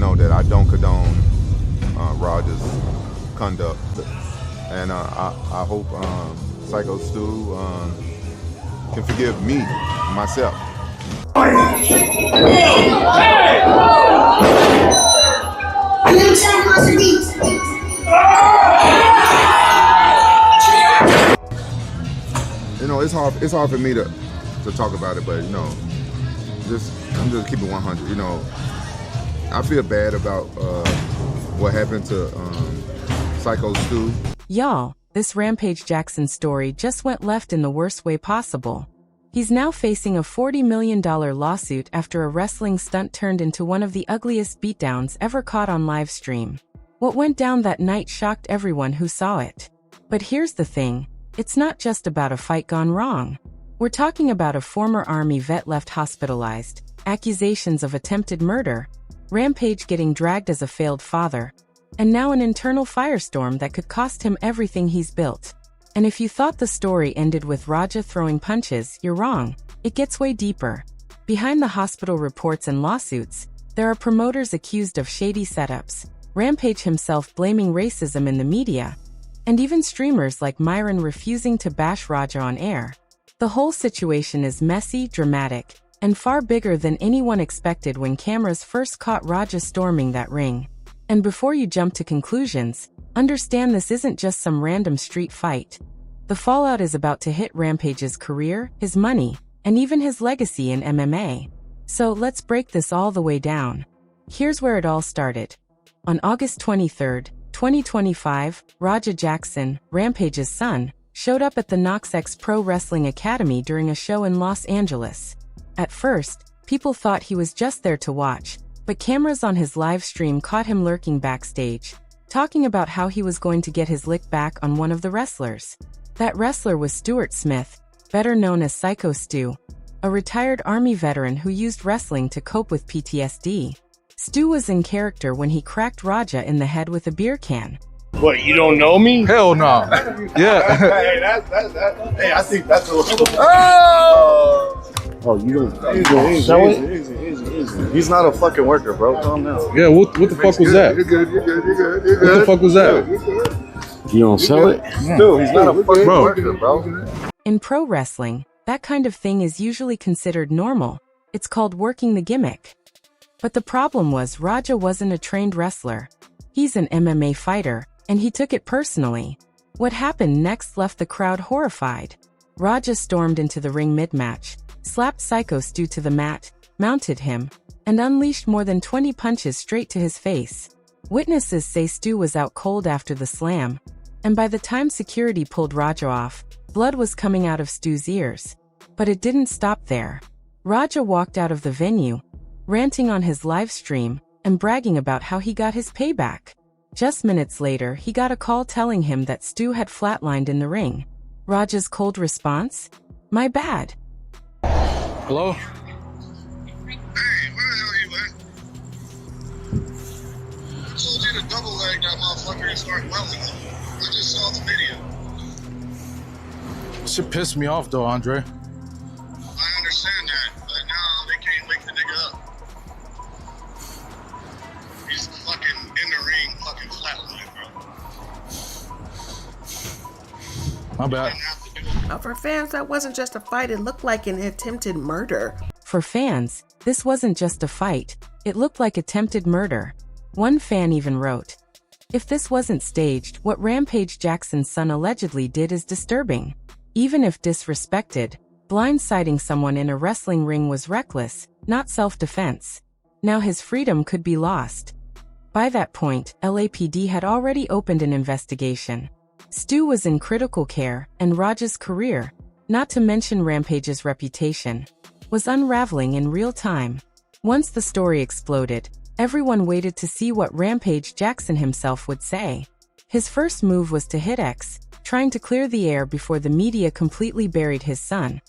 know that I don't condone Roger's conduct, and I hope Psycho Stu can forgive me, myself. You know, it's hard for me to talk about it, but you know, I'm just keeping 100. You know, I feel bad about what happened to Psycho Stu. Y'all, this Rampage Jackson story just went left in the worst way possible. He's now facing a $40 million lawsuit after a wrestling stunt turned into one of the ugliest beatdowns ever caught on live stream. What went down that night shocked everyone who saw it. But here's the thing, it's not just about a fight gone wrong. We're talking about a former Army vet left hospitalized, accusations of attempted murder, Rampage getting dragged as a failed father, and now an internal firestorm that could cost him everything he's built. And if you thought the story ended with Raja throwing punches, you're wrong. It gets way deeper. Behind the hospital reports and lawsuits, there are promoters accused of shady setups, Rampage himself blaming racism in the media, and even streamers like Myron refusing to bash Raja on air. The whole situation is messy, dramatic, and far bigger than anyone expected when cameras first caught Raja storming that ring. And before you jump to conclusions, understand this isn't just some random street fight. The fallout is about to hit Rampage's career, his money, and even his legacy in MMA. So let's break this all the way down. Here's where it all started. On August 23, 2025, Rampage Jackson, Rampage's son, showed up at the NoxX Pro Wrestling Academy during a show in Los Angeles. At first, people thought he was just there to watch, but cameras on his live stream caught him lurking backstage, talking about how he was going to get his lick back on one of the wrestlers. That wrestler was Stuart Smith, better known as Psycho Stu, a retired Army veteran who used wrestling to cope with PTSD. Stu was in character when he cracked Raja in the head with a beer can. What, you don't know me? Hell no. Yeah. Hey, I think that's a little... Oh, you don't sell it? Easy. He's not a fucking worker, bro. Calm down. Yeah, what the fuck was that? You're good. What the fuck was that? You don't sell it? Dude, he's not a fucking worker, bro. In pro wrestling, that kind of thing is usually considered normal. It's called working the gimmick. But the problem was Raja wasn't a trained wrestler. He's an MMA fighter, and he took it personally. What happened next left the crowd horrified. Raja stormed into the ring mid-match, slapped Psycho Stu to the mat, mounted him, and unleashed more than 20 punches straight to his face. Witnesses say Stu was out cold after the slam, and by the time security pulled Raja off, blood was coming out of Stu's ears. But it didn't stop there. Raja walked out of the venue, ranting on his live stream and bragging about how he got his payback. Just minutes later, he got a call telling him that Stu had flatlined in the ring. Raja's cold response? My bad. Hello? Hey, where the hell are you at? I told you to double leg that motherfucker and start welding him. I just saw the video. Shit pissed me off though, Andre. I understand that, but now they can't wake the nigga up. He's fucking in the ring, fucking flatline, bro. My bad. For fans, that wasn't just a fight, it looked like an attempted murder. For fans, this wasn't just a fight, it looked like attempted murder. One fan even wrote, "If this wasn't staged, what Rampage Jackson's son allegedly did is disturbing. Even if disrespected, blindsiding someone in a wrestling ring was reckless, not self-defense. Now his freedom could be lost." By that point, LAPD had already opened an investigation. Stu was in critical care, and Raja's career, not to mention Rampage's reputation, was unraveling in real time. Once the story exploded, everyone waited to see what Rampage Jackson himself would say. His first move was to hit X, trying to clear the air before the media completely buried his son.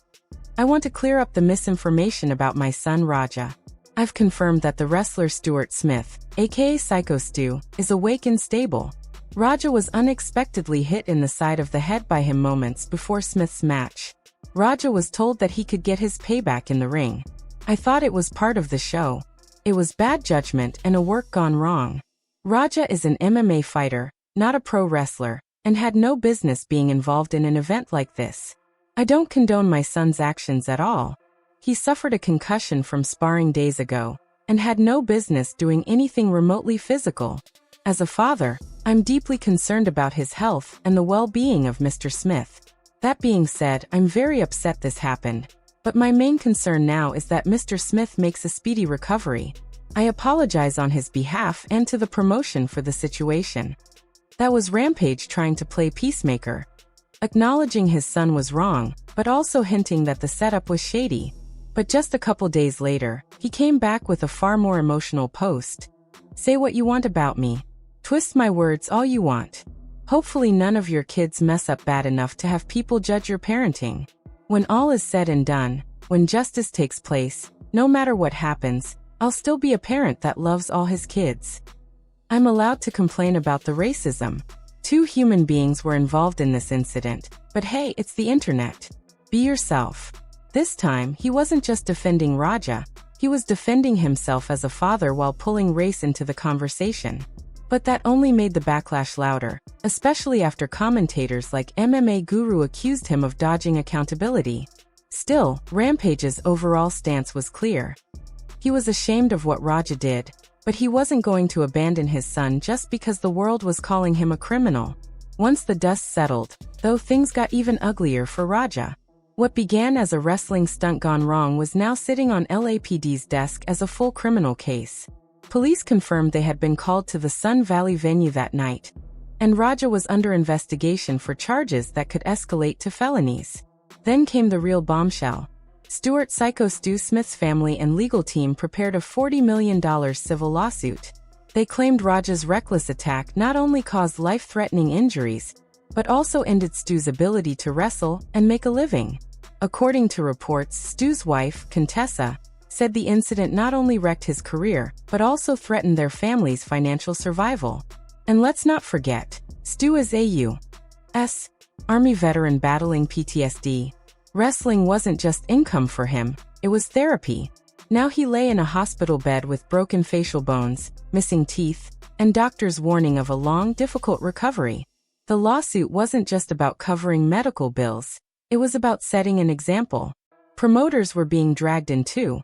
"I want to clear up the misinformation about my son Raja. I've confirmed that the wrestler Stuart Smith, aka Psycho Stu, is awake and stable. Raja was unexpectedly hit in the side of the head by him moments before Smith's match. Raja was told that he could get his payback in the ring. I thought it was part of the show. It was bad judgment and a work gone wrong. Raja is an MMA fighter, not a pro wrestler, and had no business being involved in an event like this. I don't condone my son's actions at all. He suffered a concussion from sparring days ago, and had no business doing anything remotely physical. As a father, I'm deeply concerned about his health and the well-being of Mr. Smith. That being said, I'm very upset this happened, but my main concern now is that Mr. Smith makes a speedy recovery. I apologize on his behalf and to the promotion for the situation. That was Rampage trying to play peacemaker, acknowledging his son was wrong, but also hinting that the setup was shady. But just a couple days later, he came back with a far more emotional post. Say what you want about me. Twist my words all you want. Hopefully none of your kids mess up bad enough to have people judge your parenting. When all is said and done, when justice takes place, no matter what happens, I'll still be a parent that loves all his kids. I'm allowed to complain about the racism. 2 human beings were involved in this incident, but hey, it's the internet. Be yourself. This time, he wasn't just defending Raja, he was defending himself as a father while pulling race into the conversation. But that only made the backlash louder, especially after commentators like MMA Guru accused him of dodging accountability. Still, Rampage's overall stance was clear. He was ashamed of what Raja did, but he wasn't going to abandon his son just because the world was calling him a criminal. Once the dust settled, though, things got even uglier for Raja. What began as a wrestling stunt gone wrong was now sitting on LAPD's desk as a full criminal case. Police confirmed they had been called to the Sun Valley venue that night, and Raja was under investigation for charges that could escalate to felonies. Then came the real bombshell. Stuart "Psycho" Stu Smith's family and legal team prepared a $40 million civil lawsuit. They claimed Raja's reckless attack not only caused life-threatening injuries, but also ended Stu's ability to wrestle and make a living. According to reports, Stu's wife, Contessa, said the incident not only wrecked his career, but also threatened their family's financial survival. And let's not forget, Stu is a U.S. Army veteran battling PTSD. Wrestling wasn't just income for him, it was therapy. Now he lay in a hospital bed with broken facial bones, missing teeth, and doctors warning of a long, difficult recovery. The lawsuit wasn't just about covering medical bills, it was about setting an example. Promoters were being dragged in too,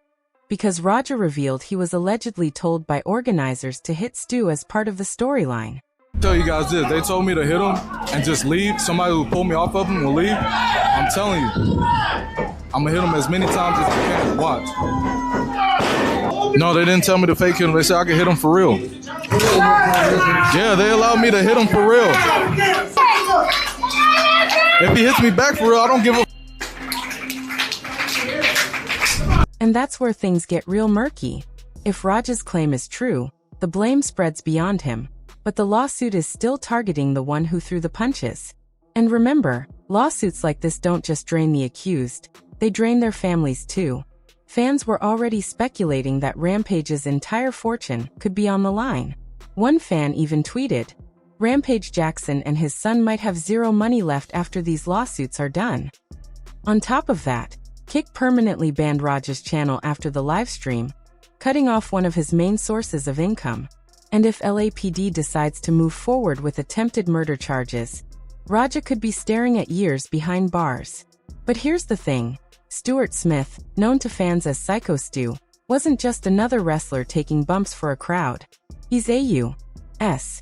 because Raja revealed he was allegedly told by organizers to hit Stu as part of the storyline. Tell you guys this, they told me to hit him and just leave. Somebody who pulled me off of him will leave. I'm telling you, I'm gonna hit him as many times as I can. Watch. No, they didn't tell me to fake hit him. They said I could hit him for real. Yeah, they allowed me to hit him for real. If he hits me back for real, I don't give a. And that's where things get real murky. If Raja's claim is true, the blame spreads beyond him, but the lawsuit is still targeting the one who threw the punches. And remember, lawsuits like this don't just drain the accused, they drain their families too. Fans were already speculating that Rampage's entire fortune could be on the line. One fan even tweeted, "Rampage Jackson and his son might have zero money left after these lawsuits are done." On top of that, Kick permanently banned Raja's channel after the livestream, cutting off one of his main sources of income. And if LAPD decides to move forward with attempted murder charges, Raja could be staring at years behind bars. But here's the thing, Stuart Smith, known to fans as Psycho Stu, wasn't just another wrestler taking bumps for a crowd. He's a U.S.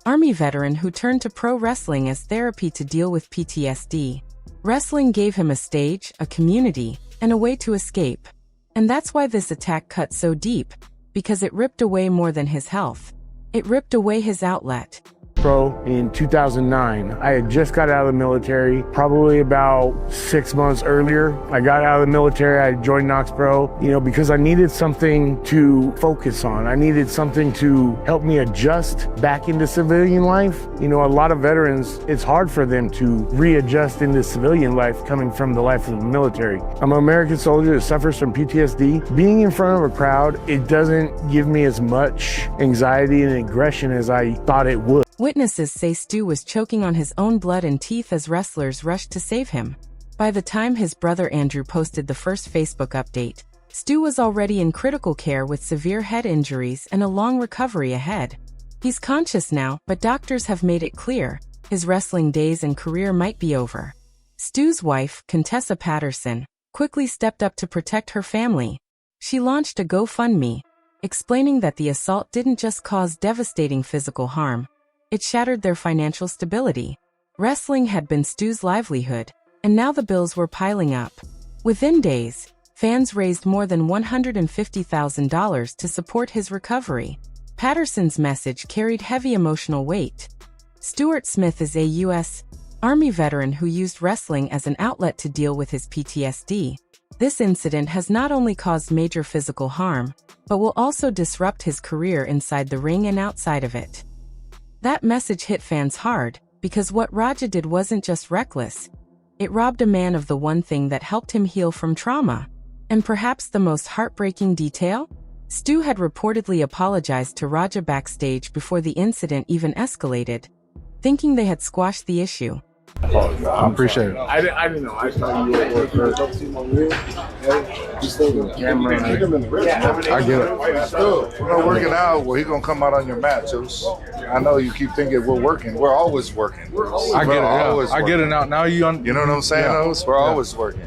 Army veteran who turned to pro wrestling as therapy to deal with PTSD. Wrestling gave him a stage, a community, and a way to escape. And that's why this attack cut so deep, because it ripped away more than his health. It ripped away his outlet. Pro in 2009. I had just got out of the military, probably about 6 months earlier. I got out of the military, I joined Knox Pro, because I needed something to focus on. I needed something to help me adjust back into civilian life. A lot of veterans, it's hard for them to readjust into civilian life coming from the life of the military. I'm an American soldier that suffers from PTSD. Being in front of a crowd, it doesn't give me as much anxiety and aggression as I thought it would. Witnesses say Stu was choking on his own blood and teeth as wrestlers rushed to save him. By the time his brother Andrew posted the first Facebook update, Stu was already in critical care with severe head injuries and a long recovery ahead. He's conscious now, but doctors have made it clear his wrestling days and career might be over. Stu's wife, Contessa Patterson, quickly stepped up to protect her family. She launched a GoFundMe, explaining that the assault didn't just cause devastating physical harm, it shattered their financial stability. Wrestling had been Stu's livelihood, and now the bills were piling up. Within days, fans raised more than $150,000 to support his recovery. Patterson's message carried heavy emotional weight. Stuart Smith is a U.S. Army veteran who used wrestling as an outlet to deal with his PTSD. This incident has not only caused major physical harm, but will also disrupt his career inside the ring and outside of it. That message hit fans hard, because what Raja did wasn't just reckless. It robbed a man of the one thing that helped him heal from trauma. And perhaps the most heartbreaking detail? Stu had reportedly apologized to Raja backstage before the incident even escalated, thinking they had squashed the issue. I appreciate it. I didn't know. I thought you were camera. I get it. We're not working out. Well, he's gonna come out on your mat, Juice. I know you keep thinking we're working. We're always working. I get it. Yeah. I get it now. Now you know what I'm saying? Yeah. We're always working.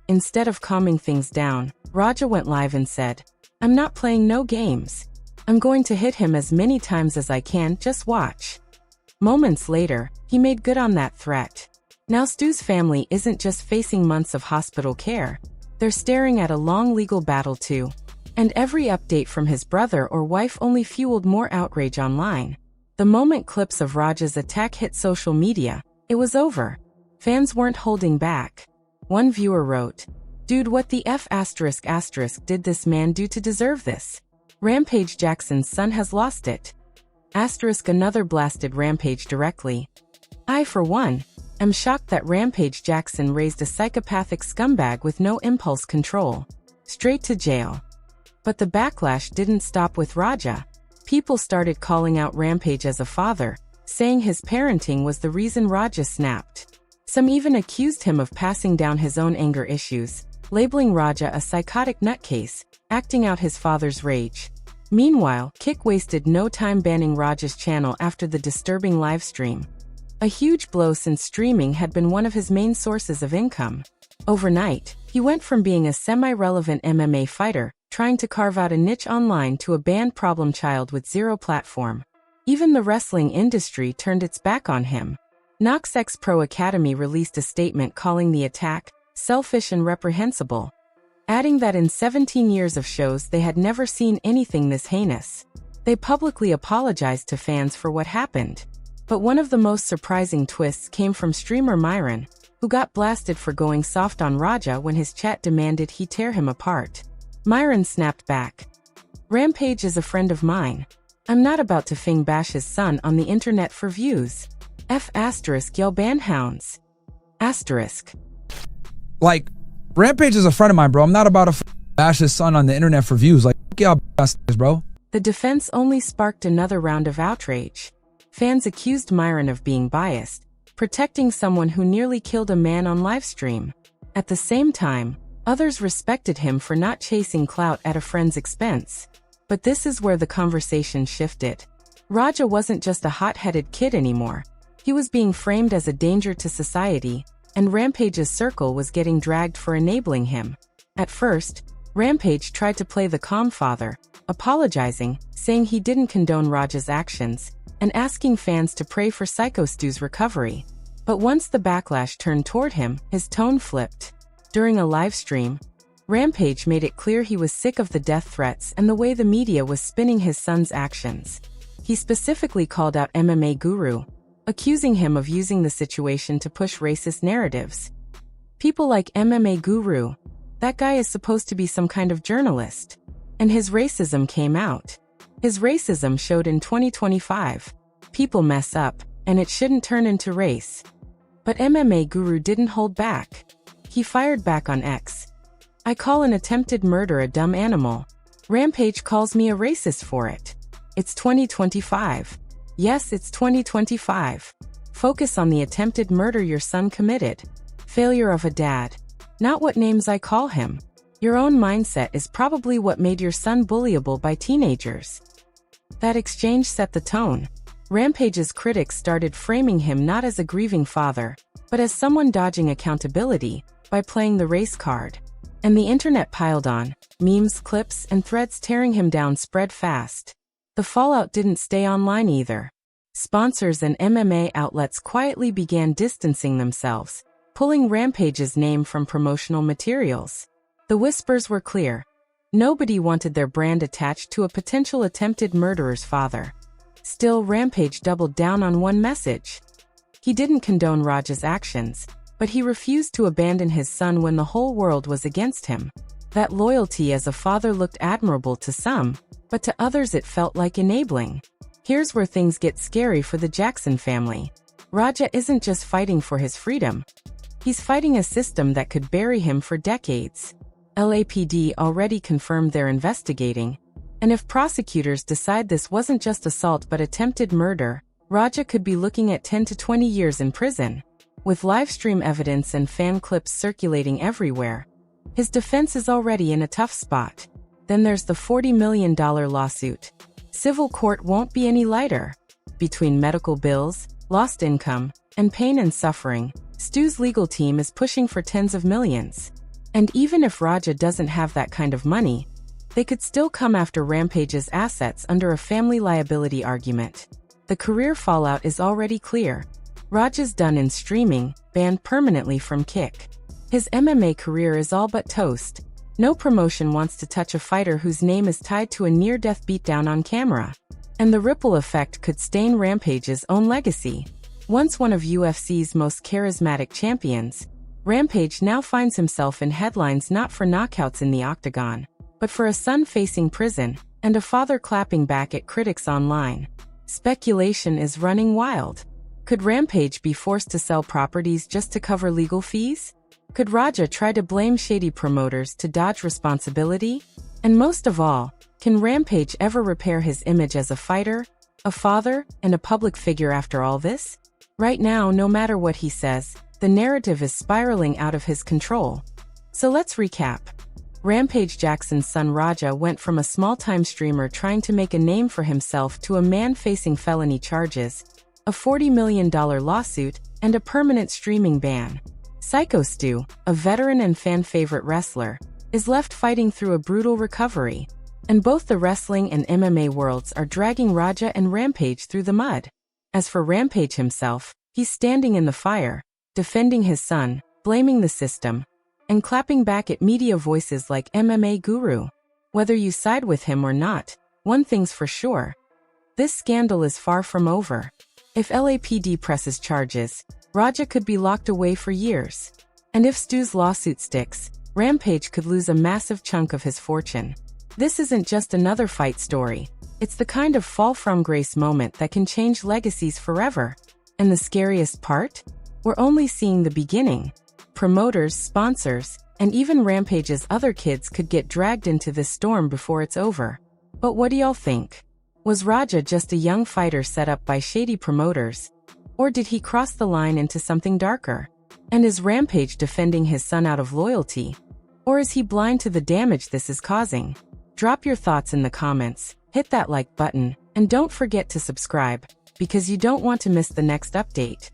Instead of calming things down, Raja went live and said, "I'm not playing no games. I'm going to hit him as many times as I can, just watch." Moments later, he made good on that threat. Now Stu's family isn't just facing months of hospital care, they're staring at a long legal battle too. And every update from his brother or wife only fueled more outrage online. The moment clips of Raja's attack hit social media, it was over. Fans weren't holding back. One viewer wrote, "Dude, what the F*** did this man do to deserve this? Rampage Jackson's son has lost it." Another blasted Rampage directly. "I, for one, am shocked that Rampage Jackson raised a psychopathic scumbag with no impulse control. Straight to jail." But the backlash didn't stop with Raja. People started calling out Rampage as a father, saying his parenting was the reason Raja snapped. Some even accused him of passing down his own anger issues, labeling Raja a psychotic nutcase, acting out his father's rage. Meanwhile, Kick wasted no time banning Raja's channel after the disturbing livestream. A huge blow since streaming had been one of his main sources of income. Overnight, he went from being a semi-relevant MMA fighter, trying to carve out a niche online, to a banned problem child with zero platform. Even the wrestling industry turned its back on him. Knox X Pro Academy released a statement calling the attack selfish and reprehensible, adding that in 17 years of shows they had never seen anything this heinous. They publicly apologized to fans for what happened. But one of the most surprising twists came from streamer Myron, who got blasted for going soft on Raja when his chat demanded he tear him apart. Myron snapped back, "Rampage is a friend of mine. I'm not about to fing bash his son on the internet for views. Y'all ban hounds." Like, Rampage is a friend of mine, bro. I'm not about to bash his son on the internet for views. Like, y'all bastards, bro. The defense only sparked another round of outrage. Fans accused Myron of being biased, protecting someone who nearly killed a man on livestream. At the same time, others respected him for not chasing clout at a friend's expense. But this is where the conversation shifted. Raja wasn't just a hot-headed kid anymore. He was being framed as a danger to society, and Rampage's circle was getting dragged for enabling him. At first, Rampage tried to play the calm father, apologizing, saying he didn't condone Raja's actions, and asking fans to pray for Psycho Stu's recovery. But once the backlash turned toward him, his tone flipped. During a live stream, Rampage made it clear he was sick of the death threats and the way the media was spinning his son's actions. He specifically called out MMA Guru, accusing him of using the situation to push racist narratives. People like MMA Guru, that guy is supposed to be some kind of journalist. And his racism came out. His racism showed in 2025. People mess up, and it shouldn't turn into race. But MMA Guru didn't hold back. He fired back on X. "I call an attempted murder a dumb animal. Rampage calls me a racist for it. It's 2025. Yes, it's 2025. Focus on the attempted murder your son committed. Failure of a dad. Not what names I call him." Your own mindset is probably what made your son bullyable by teenagers. That exchange set the tone. Rampage's critics started framing him not as a grieving father, but as someone dodging accountability by playing the race card. And the internet piled on. Memes, clips, and threads tearing him down spread fast. The fallout didn't stay online either. Sponsors and MMA outlets quietly began distancing themselves, pulling Rampage's name from promotional materials. The whispers were clear. Nobody wanted their brand attached to a potential attempted murderer's father. Still, Rampage doubled down on one message. He didn't condone Raj's actions, but he refused to abandon his son when the whole world was against him. That loyalty as a father looked admirable to some, but to others it felt like enabling. Here's where things get scary for the Jackson family. Raja isn't just fighting for his freedom. He's fighting a system that could bury him for decades. LAPD already confirmed they're investigating, and if prosecutors decide this wasn't just assault but attempted murder, Raja could be looking at 10 to 20 years in prison. With livestream evidence and fan clips circulating everywhere, his defense is already in a tough spot. Then there's the $40 million lawsuit. Civil court won't be any lighter. Between medical bills, lost income, and pain and suffering, Stu's legal team is pushing for tens of millions. And even if Raja doesn't have that kind of money, they could still come after Rampage's assets under a family liability argument. The career fallout is already clear. Raja's done in streaming, banned permanently from Kick. His MMA career is all but toast. No promotion wants to touch a fighter whose name is tied to a near-death beatdown on camera. And the ripple effect could stain Rampage's own legacy. Once one of UFC's most charismatic champions, Rampage now finds himself in headlines not for knockouts in the octagon, but for a son facing prison and a father clapping back at critics online. Speculation is running wild. Could Rampage be forced to sell properties just to cover legal fees? Could Raja try to blame shady promoters to dodge responsibility? And most of all, can Rampage ever repair his image as a fighter, a father, and a public figure after all this? Right now, no matter what he says, the narrative is spiraling out of his control. So let's recap. Rampage Jackson's son Raja went from a small-time streamer trying to make a name for himself to a man facing felony charges, a $40 million lawsuit, and a permanent streaming ban. Psycho Stu, a veteran and fan-favorite wrestler, is left fighting through a brutal recovery. And both the wrestling and MMA worlds are dragging Raja and Rampage through the mud. As for Rampage himself, he's standing in the fire, defending his son, blaming the system, and clapping back at media voices like MMA Guru. Whether you side with him or not, one thing's for sure. This scandal is far from over. If LAPD presses charges, Raja could be locked away for years. And if Stu's lawsuit sticks, Rampage could lose a massive chunk of his fortune. This isn't just another fight story. It's the kind of fall from grace moment that can change legacies forever. And the scariest part? We're only seeing the beginning. Promoters, sponsors, and even Rampage's other kids could get dragged into this storm before it's over. But what do y'all think? Was Raja just a young fighter set up by shady promoters? Or did he cross the line into something darker? And is Rampage defending his son out of loyalty? Or is he blind to the damage this is causing? Drop your thoughts in the comments, hit that like button, and don't forget to subscribe, because you don't want to miss the next update.